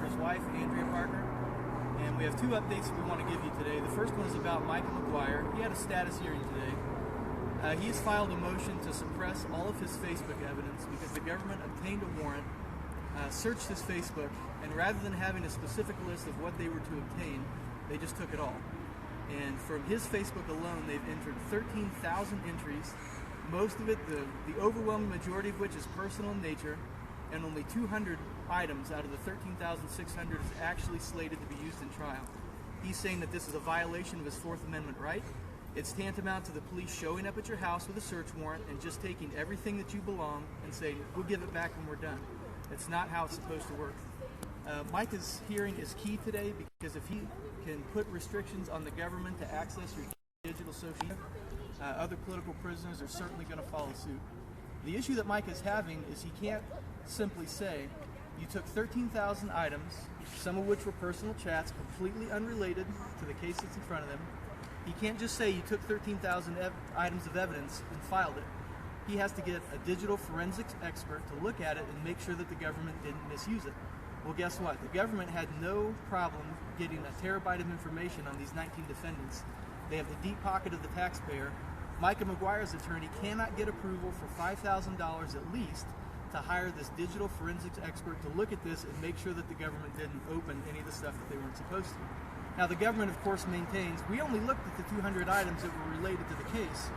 Parker's wife, Andrea Parker, and we have two updates that we want to give you today. The first one is about Micah McGuire. He had a status hearing today. He has filed a motion to suppress all of his Facebook evidence because the government obtained a warrant, searched his Facebook, and rather than having a specific list of what they were to obtain, they just took it all. And from his Facebook alone, they've entered 13,000 entries, most of it, the overwhelming majority of which is personal in nature, and only 200 items out of the 13,600 is actually slated to be used in trial. He's saying that this is a violation of his Fourth Amendment right. It's tantamount to the police showing up at your house with a search warrant and just taking everything that you belong and saying, we'll give it back when we're done. It's not how it's supposed to work. Micah's hearing is key today because if he can put restrictions on the government to access your digital social media, other political prisoners are certainly going to follow suit. The issue that Micah is having is he can't simply say, you took 13,000 items, some of which were personal chats, completely unrelated to the case that's in front of them. He can't just say you took 13,000 items of evidence and filed it. He has to get a digital forensics expert to look at it and make sure that the government didn't misuse it. Well, guess what? The government had no problem getting a terabyte of information on these 19 defendants. They have the deep pocket of the taxpayer. Micah McGuire's attorney cannot get approval for $5,000 at least to hire this digital forensics expert to look at this and make sure that the government didn't open any of the stuff that they weren't supposed to. Now, the government, of course, maintains we only looked at the 200 items that were related to the case.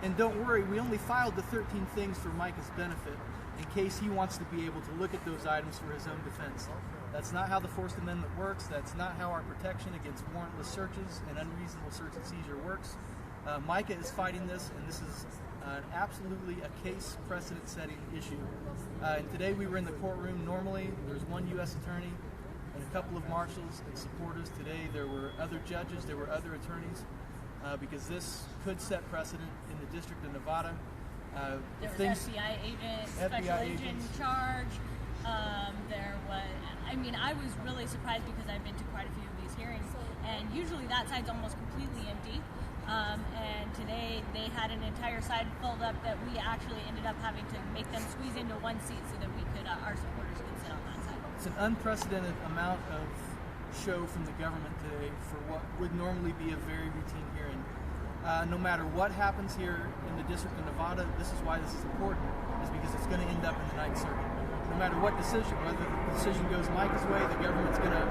And don't worry, we only filed the 13 things for Micah's benefit in case he wants to be able to look at those items for his own defense. That's not how the Fourth Amendment works. That's not how our protection against warrantless searches and unreasonable search and seizure works. Micah is fighting this, and this is absolutely a case precedent-setting issue. And today we were in the courtroom. Normally, there's one U.S. attorney and a couple of marshals and supporters. Today there were other judges, there were other attorneys, because this could set precedent in the District of Nevada. There was FBI agent, special agent in charge. There was, I was really surprised because I've been to quite a few of these hearings, and usually that side's almost completely empty. And today they had an entire side filled up that we actually ended up having to make them squeeze into one seat so that we could, our supporters could sit on that side. It's an unprecedented amount of show from the government today for what would normally be a very routine hearing. No matter what happens here in the District of Nevada, this is why this is important, is because it's going to end up in the Ninth Circuit. No matter what decision, whether the decision goes Micah's way, the government's going to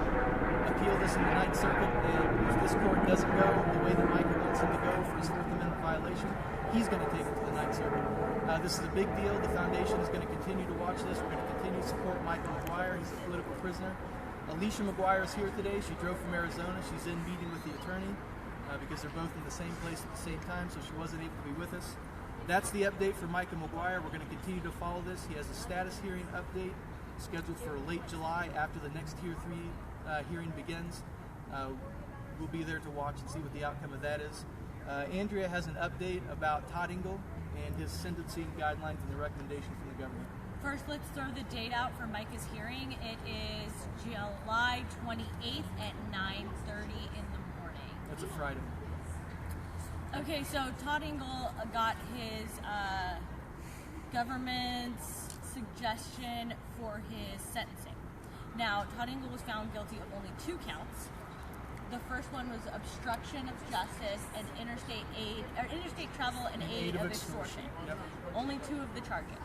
appeal this in the Ninth Circuit, and if this court doesn't go the way that Micah wants him to go for his Fourth Amendment violation, he's going to take it to the Ninth Circuit. This is a big deal. The foundation is going to continue to watch this. We're going to continue to support Micah McGuire. He's a political prisoner. Alicia McGuire is here today. She drove from Arizona. She's in meeting with the attorney because they're both in the same place at the same time, so she wasn't able to be with us. That's the update for Micah McGuire. We're going to continue to follow this. He has a status hearing update scheduled for late July after the next Tier 3 hearing begins. We'll be there to watch and see what the outcome of that is. Andrea has an update about Todd Engel and his sentencing guidelines and the recommendation from the government. First, let's throw the date out for Micah's hearing. It is July 28th at 9:30 in the morning. That's a Friday. Okay, so Todd Engel got his government's suggestion for his sentencing. Now, Todd Engel was found guilty of only 2 counts. The first one was obstruction of justice and interstate travel and aid of extortion. Yep. Only 2 of the charges.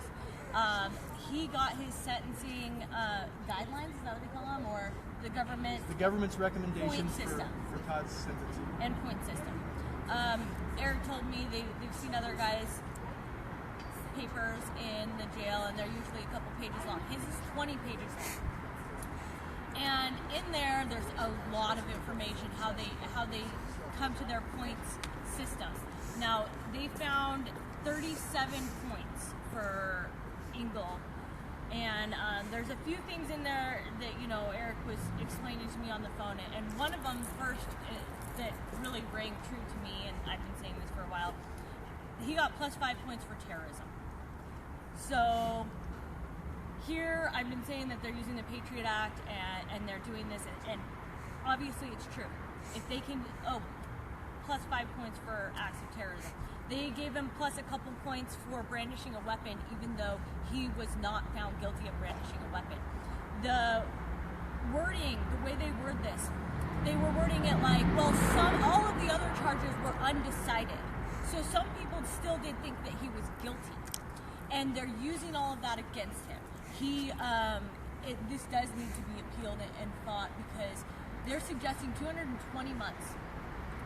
He got his sentencing guidelines, is that what they call them, or the government's recommendations for Todd's sentencing. And point system. Eric told me they've seen other guys' papers in the jail, and they're usually a couple pages long. His is 20 pages long. And in there's a lot of information how they come to their points system. Now, they found 37 points for Engel, and there's a few things in there that Eric was explaining to me on the phone, and one of them first that really rang true to me, and I've been saying this for a while. He got +5 points for terrorism. So here I've been saying that they're using the PATRIOT Act and they're doing this, and obviously it's true. If they can, +5 points for acts of terrorism. They gave him plus a couple points for brandishing a weapon, even though he was not found guilty of brandishing a weapon. The wording, the way they word this, they were wording it like, well, all of the other charges were undecided. So some people still did think that he was guilty. And they're using all of that against him. This does need to be appealed and fought because they're suggesting 220 months.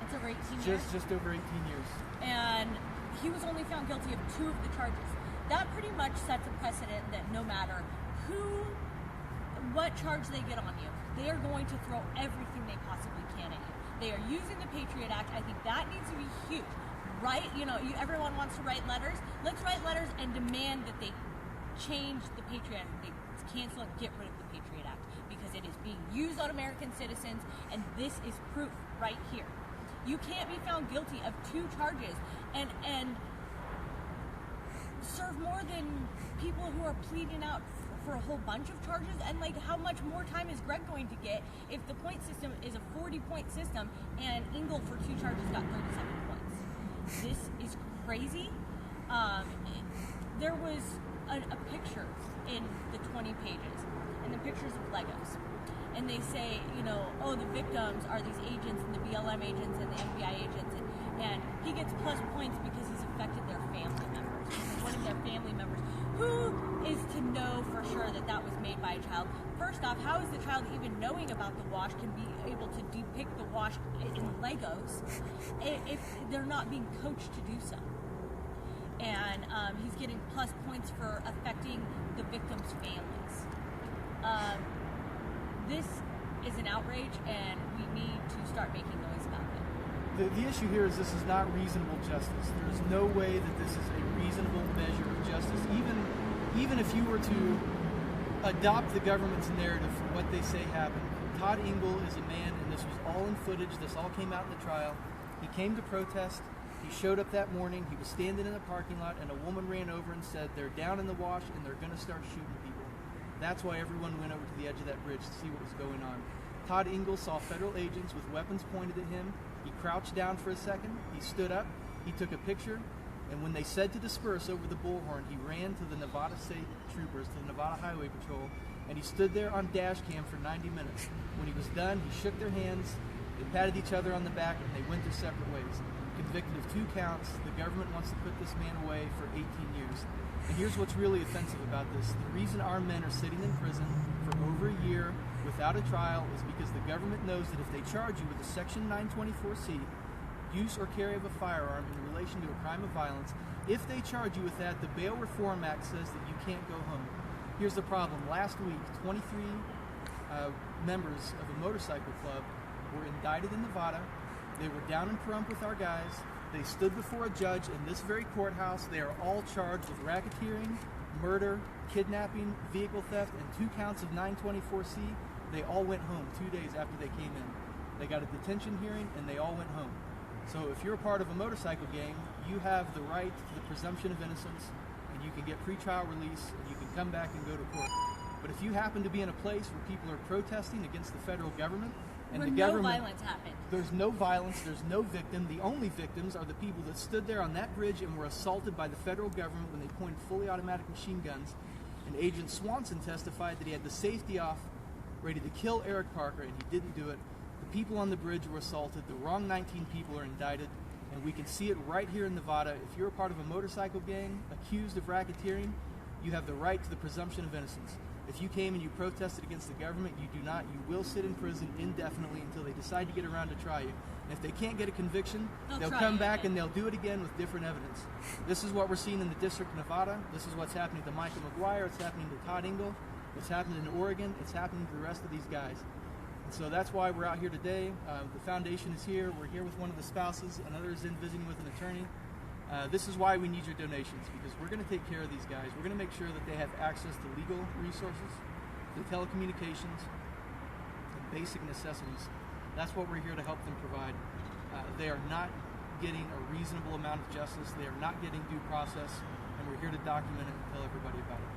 It's over 18 years. Just over 18 years. And he was only found guilty of 2 of the charges. That pretty much sets a precedent that no matter what charge they get on you, they are going to throw everything they possibly can at you. They are using the PATRIOT Act. I think that needs to be huge. Right? Everyone wants to write letters. Let's write letters and demand that they change the PATRIOT Act. They cancel and get rid of the PATRIOT Act because it is being used on American citizens, and this is proof right here. You can't be found guilty of 2 charges and serve more than people who are pleading out for a whole bunch of charges. And how much more time is Greg going to get if the point system is a 40-point system and Engel for 2 charges got 37 points? This is crazy. There was a picture in the 20 pages, and the pictures of Legos. And they say, the victims are these agents and the BLM agents and the FBI agents. And he gets plus points because he's affected their family members. Because one of their family members, who is to know for sure that was made by a child? First off, how is the child even knowing about the wash can be able to depict the wash in Legos if they're not being coached to do so? And he's getting plus points for affecting the victims' families. This is an outrage, and we need to start making noise about it. The issue here is this is not reasonable justice. There is no way that this is a reasonable measure of justice. Even if you were to adopt the government's narrative for what they say happened. Todd Engel is a man, and this was all in footage. This all came out in the trial. He came to protest. He showed up that morning. He was standing in the parking lot, and a woman ran over and said, they're down in the wash, and they're going to start shooting people. That's why everyone went over to the edge of that bridge to see what was going on. Todd Engel saw federal agents with weapons pointed at him. He crouched down for a second. He stood up. He took a picture. And when they said to disperse over the bullhorn, he ran to the Nevada State Troopers, to the Nevada Highway Patrol, and he stood there on dash cam for 90 minutes. When he was done, he shook their hands, they patted each other on the back, and they went their separate ways. Convicted of 2 counts, the government wants to put this man away for 18 years. And here's what's really offensive about this. The reason our men are sitting in prison for over a year without a trial is because the government knows that if they charge you with a Section 924C, use or carry of a firearm in relation to a crime of violence, if they charge you with that, the Bail Reform Act says that you can't go home. Here's the problem. Last week, 23 members of a motorcycle club were indicted in Nevada. They were down in Pahrump with our guys. They stood before a judge in this very courthouse. They are all charged with racketeering, murder, kidnapping, vehicle theft, and 2 counts of 924C. They all went home 2 days after they came in. They got a detention hearing, and they all went home. So if you're a part of a motorcycle gang, you have the right to the presumption of innocence, and you can get pretrial release, and you can come back and go to court. But if you happen to be in a place where people are protesting against the federal government, and where the no government, violence happened. There's no violence, there's no victim. The only victims are the people that stood there on that bridge and were assaulted by the federal government when they pointed fully automatic machine guns. And Agent Swanson testified that he had the safety off, ready to kill Eric Parker, and he didn't do it. The people on the bridge were assaulted. The wrong 19 people are indicted, and we can see it right here in Nevada. If you're a part of a motorcycle gang accused of racketeering, you have the right to the presumption of innocence. If you came and you protested against the government, you do not. You will sit in prison indefinitely until they decide to get around to try you. And if they can't get a conviction, they'll come back and they'll do it again with different evidence. This is what we're seeing in the District of Nevada. This is what's happening to Micah McGuire. It's happening to Todd Engel. It's happening in Oregon. It's happening to the rest of these guys. And so that's why we're out here today. The foundation is here. We're here with one of the spouses. Another is in visiting with an attorney. This is why we need your donations, because we're going to take care of these guys. We're going to make sure that they have access to legal resources, to telecommunications, and basic necessities. That's what we're here to help them provide. They are not getting a reasonable amount of justice. They are not getting due process, and we're here to document it and tell everybody about it.